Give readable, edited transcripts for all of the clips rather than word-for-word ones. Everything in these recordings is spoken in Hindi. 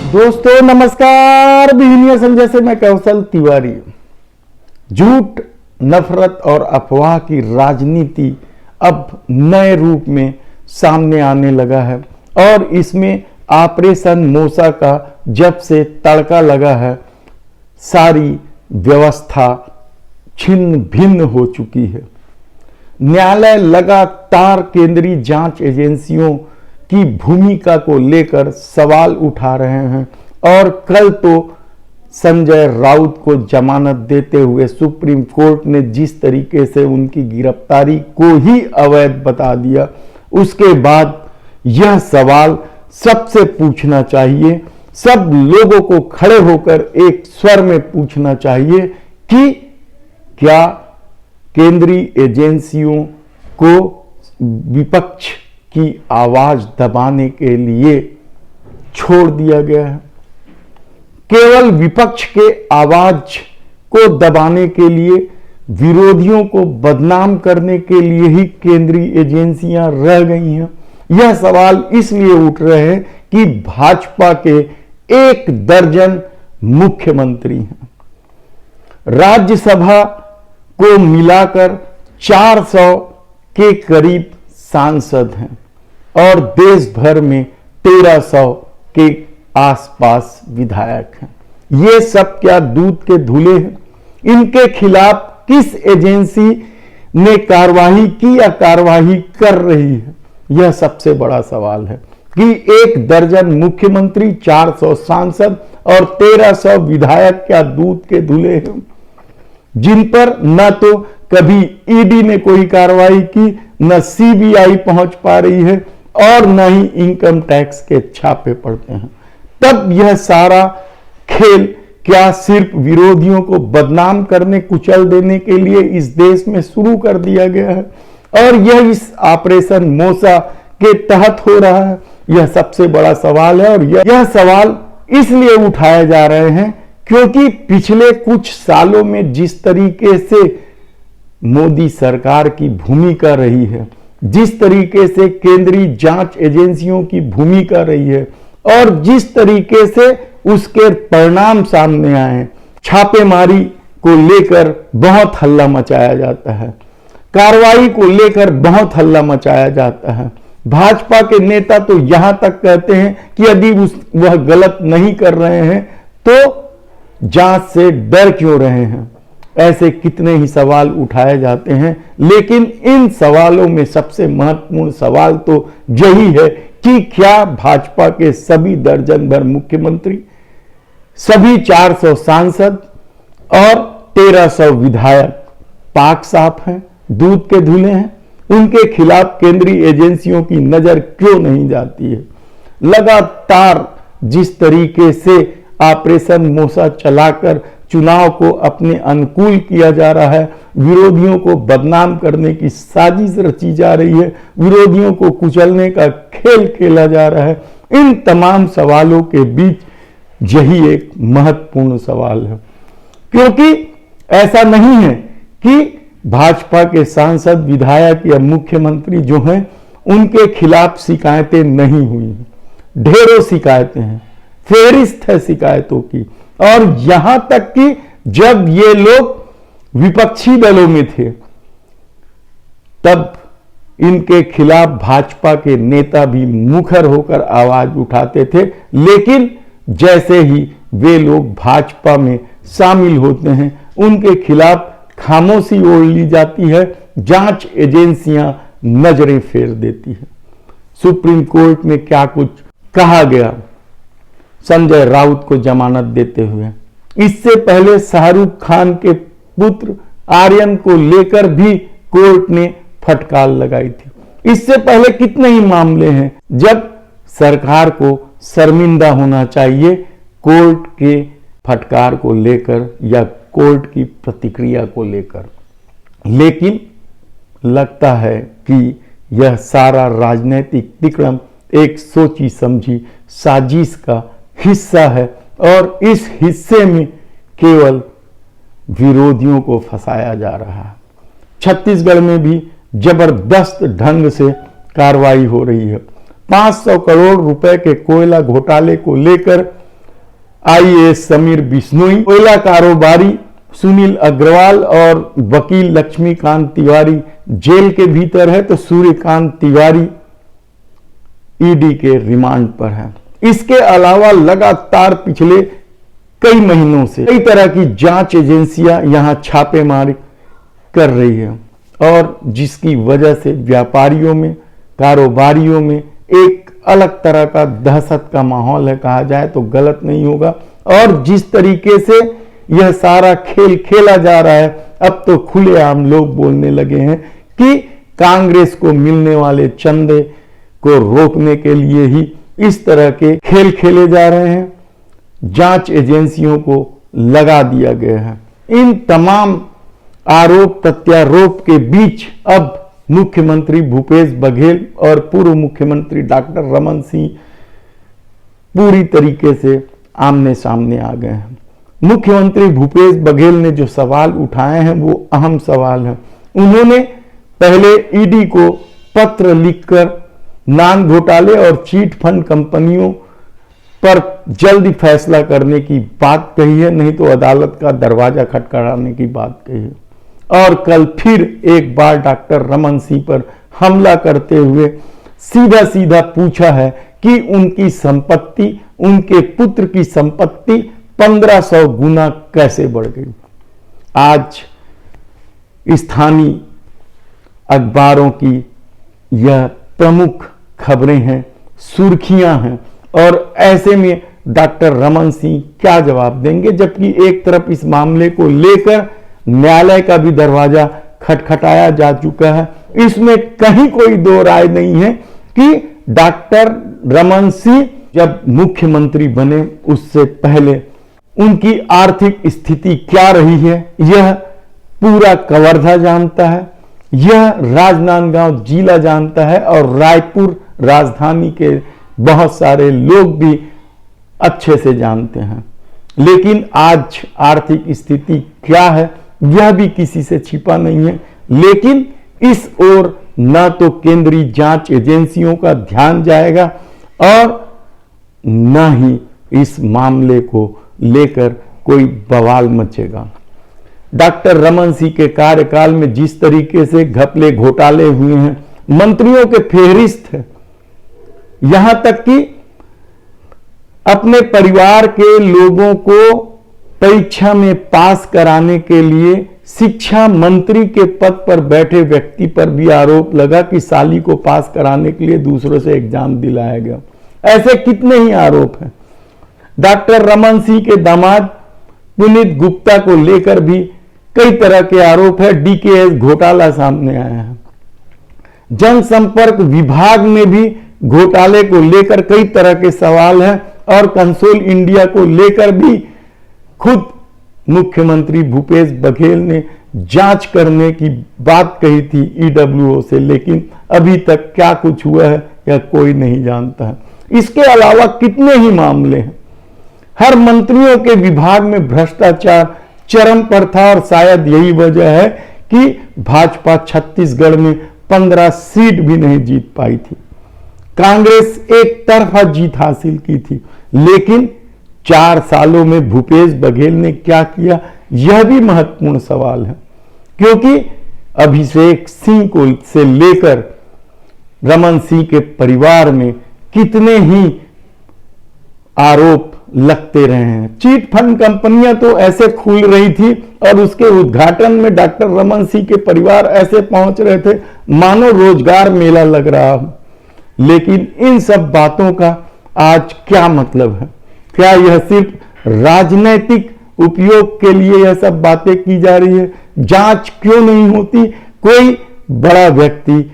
दोस्तों नमस्कार। बिहनिया संजय से मैं कौशल तिवारी। झूठ, नफरत और अफवाह की राजनीति अब नए रूप में सामने आने लगा है और इसमें ऑपरेशन मोसा का जब से तड़का लगा है, सारी व्यवस्था छिन्न भिन्न हो चुकी है। न्यायालय लगातार केंद्रीय जांच एजेंसियों की भूमिका को लेकर सवाल उठा रहे हैं और कल तो संजय राउत को जमानत देते हुए सुप्रीम कोर्ट ने जिस तरीके से उनकी गिरफ्तारी को ही अवैध बता दिया, उसके बाद यह सवाल सबसे पूछना चाहिए, सब लोगों को खड़े होकर एक स्वर में पूछना चाहिए कि क्या केंद्रीय एजेंसियों को विपक्ष की आवाज दबाने के लिए छोड़ दिया गया है? केवल विपक्ष के आवाज को दबाने के लिए, विरोधियों को बदनाम करने के लिए ही केंद्रीय एजेंसियां रह गई हैं। यह सवाल इसलिए उठ रहे हैं कि भाजपा के 1 दर्जन मुख्यमंत्री हैं, राज्यसभा को मिलाकर 400 के करीब सांसद हैं और देश भर में 1300 के आसपास विधायक हैं। ये सब क्या दूध के धुले हैं? इनके खिलाफ किस एजेंसी ने कार्रवाई की या कार्रवाई कर रही है? यह सबसे बड़ा सवाल है कि 1 दर्जन मुख्यमंत्री, 400 सांसद और 1300 विधायक क्या दूध के धुले हैं, जिन पर न तो कभी ईडी ने कोई कार्रवाई की, न सीबीआई पहुंच पा रही है और न ही इनकम टैक्स के छापे पड़ते हैं। तब यह सारा खेल क्या सिर्फ विरोधियों को बदनाम करने, कुचल देने के लिए इस देश में शुरू कर दिया गया है और यह इस ऑपरेशन मोसा के तहत हो रहा है? यह सबसे बड़ा सवाल है और यह सवाल इसलिए उठाए जा रहे हैं क्योंकि पिछले कुछ सालों में जिस तरीके से मोदी सरकार की भूमिका रही है, जिस तरीके से केंद्रीय जांच एजेंसियों की भूमिका रही है और जिस तरीके से उसके परिणाम सामने आए, छापेमारी को लेकर बहुत हल्ला मचाया जाता है, कार्रवाई को लेकर बहुत हल्ला मचाया जाता है। भाजपा के नेता तो यहां तक कहते हैं कि यदि वह गलत नहीं कर रहे हैं तो जांच से डर क्यों रहे हैं? ऐसे कितने ही सवाल उठाए जाते हैं, लेकिन इन सवालों में सबसे महत्वपूर्ण सवाल तो यही है कि क्या भाजपा के सभी दर्जन भर मुख्यमंत्री, सभी 400 सांसद और 1300 विधायक पाक साफ हैं, दूध के धुले हैं? उनके खिलाफ केंद्रीय एजेंसियों की नजर क्यों नहीं जाती है? लगातार जिस तरीके से ऑपरेशन मोसा चलाकर चुनाव को अपने अनुकूल किया जा रहा है, विरोधियों को बदनाम करने की साजिश रची जा रही है, विरोधियों को कुचलने का खेल खेला जा रहा है, इन तमाम सवालों के बीच यही एक महत्वपूर्ण सवाल है। क्योंकि ऐसा नहीं है कि भाजपा के सांसद, विधायक या मुख्यमंत्री जो हैं उनके खिलाफ शिकायतें नहीं हुई हैं। ढेरों शिकायतें हैं, फेहरिस्त है शिकायतों की। और यहां तक कि जब ये लोग विपक्षी दलों में थे तब इनके खिलाफ भाजपा के नेता भी मुखर होकर आवाज उठाते थे, लेकिन जैसे ही वे लोग भाजपा में शामिल होते हैं उनके खिलाफ खामोशी ओढ़ ली जाती है, जांच एजेंसियां नजरें फेर देती है। सुप्रीम कोर्ट में क्या कुछ कहा गया संजय राउत को जमानत देते हुए। इससे पहले शाहरुख खान के पुत्र आर्यन को लेकर भी कोर्ट ने फटकार लगाई थी। इससे पहले कितने ही मामले हैं जब सरकार को शर्मिंदा होना चाहिए कोर्ट के फटकार को लेकर या कोर्ट की प्रतिक्रिया को लेकर। लेकिन लगता है कि यह सारा राजनीतिक तिकड़म एक सोची समझी साजिश का हिस्सा है और इस हिस्से में केवल विरोधियों को फंसाया जा रहा है। छत्तीसगढ़ में भी जबरदस्त ढंग से कार्रवाई हो रही है। 500 करोड़ रुपए के कोयला घोटाले को लेकर आईएएस समीर बिश्नोई, कोयला कारोबारी सुनील अग्रवाल और वकील लक्ष्मीकांत तिवारी जेल के भीतर है, तो सूर्यकांत तिवारी ईडी के रिमांड पर है। इसके अलावा लगातार पिछले कई महीनों से कई तरह की जांच एजेंसियां यहां छापेमारी कर रही है और जिसकी वजह से व्यापारियों में, कारोबारियों में एक अलग तरह का दहशत का माहौल है, कहा जाए तो गलत नहीं होगा। और जिस तरीके से यह सारा खेल खेला जा रहा है, अब तो खुलेआम लोग बोलने लगे हैं कि कांग्रेस को मिलने वाले चंदे को रोकने के लिए ही इस तरह के खेल खेले जा रहे हैं, जांच एजेंसियों को लगा दिया गया है। इन तमाम आरोप प्रत्यारोप के बीच अब मुख्यमंत्री भूपेश बघेल और पूर्व मुख्यमंत्री डॉक्टर रमन सिंह पूरी तरीके से आमने सामने आ गए हैं। मुख्यमंत्री भूपेश बघेल ने जो सवाल उठाए हैं वो अहम सवाल है। उन्होंने पहले ईडी को पत्र लिखकर नान घोटाले और चीट फंड कंपनियों पर जल्दी फैसला करने की बात कही है, नहीं तो अदालत का दरवाजा खटखटाने की बात कही है। और कल फिर एक बार डॉक्टर रमन सिंह पर हमला करते हुए सीधा सीधा पूछा है कि उनकी संपत्ति, उनके पुत्र की संपत्ति 1500 गुना कैसे बढ़ गई। आज स्थानीय अखबारों की यह प्रमुख खबरें हैं, सुर्खियां हैं, और ऐसे में डॉक्टर रमन सिंह क्या जवाब देंगे, जबकि एक तरफ इस मामले को लेकर न्यायालय का भी दरवाजा खटखटाया जा चुका है। इसमें कहीं कोई दो राय नहीं है कि डॉक्टर रमन सिंह जब मुख्यमंत्री बने उससे पहले उनकी आर्थिक स्थिति क्या रही है, यह पूरा कवर्धा जानता है, यह राजनांदगांव जिला जानता है और रायपुर राजधानी के बहुत सारे लोग भी अच्छे से जानते हैं। लेकिन आज आर्थिक स्थिति क्या है यह भी किसी से छिपा नहीं है। लेकिन इस ओर न तो केंद्रीय जांच एजेंसियों का ध्यान जाएगा और न ही इस मामले को लेकर कोई बवाल मचेगा। डॉक्टर रमन सिंह के कार्यकाल में जिस तरीके से घपले घोटाले हुए हैं, मंत्रियों के फेहरिस्त है, यहां तक कि अपने परिवार के लोगों को परीक्षा में पास कराने के लिए शिक्षा मंत्री के पद पर बैठे व्यक्ति पर भी आरोप लगा कि साली को पास कराने के लिए दूसरों से एग्जाम दिलाया गया। ऐसे कितने ही आरोप हैं। डॉक्टर रमन सिंह के दामाद पुनीत गुप्ता को लेकर भी कई तरह के आरोप है। डीकेएस घोटाला सामने आया है। जनसंपर्क विभाग में भी घोटाले को लेकर कई तरह के सवाल हैं और कंसोल इंडिया को लेकर भी खुद मुख्यमंत्री भूपेश बघेल ने जांच करने की बात कही थी ईडब्ल्यूओ से, लेकिन अभी तक क्या कुछ हुआ है यह कोई नहीं जानता है। इसके अलावा कितने ही मामले हैं। हर मंत्रियों के विभाग में भ्रष्टाचार चरम पर था और शायद यही वजह है कि भाजपा छत्तीसगढ़ में 15 सीट भी नहीं जीत पाई थी। कांग्रेस एक तरफा जीत हासिल की थी। लेकिन 4 सालों में भूपेश बघेल ने क्या किया यह भी महत्वपूर्ण सवाल है, क्योंकि अभिषेक सिंह को से लेकर रमन सिंह के परिवार में कितने ही आरोप लगते रहे हैं। चीट फंड कंपनियां तो ऐसे खुल रही थी और उसके उद्घाटन में डॉक्टर रमन सिंह के परिवार ऐसे पहुंच रहे थे मानो रोजगार मेला लग रहा हो। लेकिन इन सब बातों का आज क्या मतलब है? क्या यह सिर्फ राजनीतिक उपयोग के लिए यह सब बातें की जा रही है? जांच क्यों नहीं होती? कोई बड़ा व्यक्ति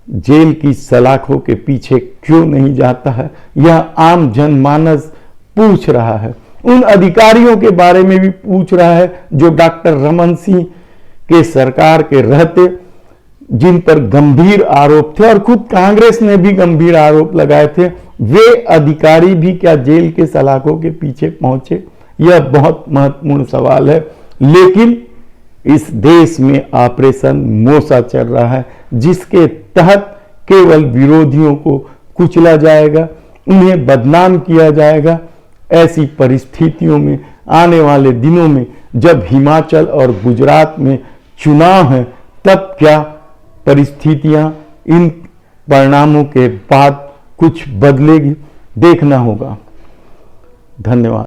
जेल की सलाखों के पीछे क्यों नहीं जाता है? यह आम जनमानस पूछ रहा है। उन अधिकारियों के बारे में भी पूछ रहा है जो डॉक्टर रमन सिंह के सरकार के रहते जिन पर गंभीर आरोप थे और खुद कांग्रेस ने भी गंभीर आरोप लगाए थे, वे अधिकारी भी क्या जेल के सलाखों के पीछे पहुंचे? यह बहुत महत्वपूर्ण सवाल है। लेकिन इस देश में ऑपरेशन मोसा चल रहा है, जिसके तहत केवल विरोधियों को कुचला जाएगा, उन्हें बदनाम किया जाएगा। ऐसी परिस्थितियों में आने वाले दिनों में जब हिमाचल और गुजरात में चुनाव है, तब क्या परिस्थितियां इन परिणामों के बाद कुछ बदलेगी, देखना होगा। धन्यवाद।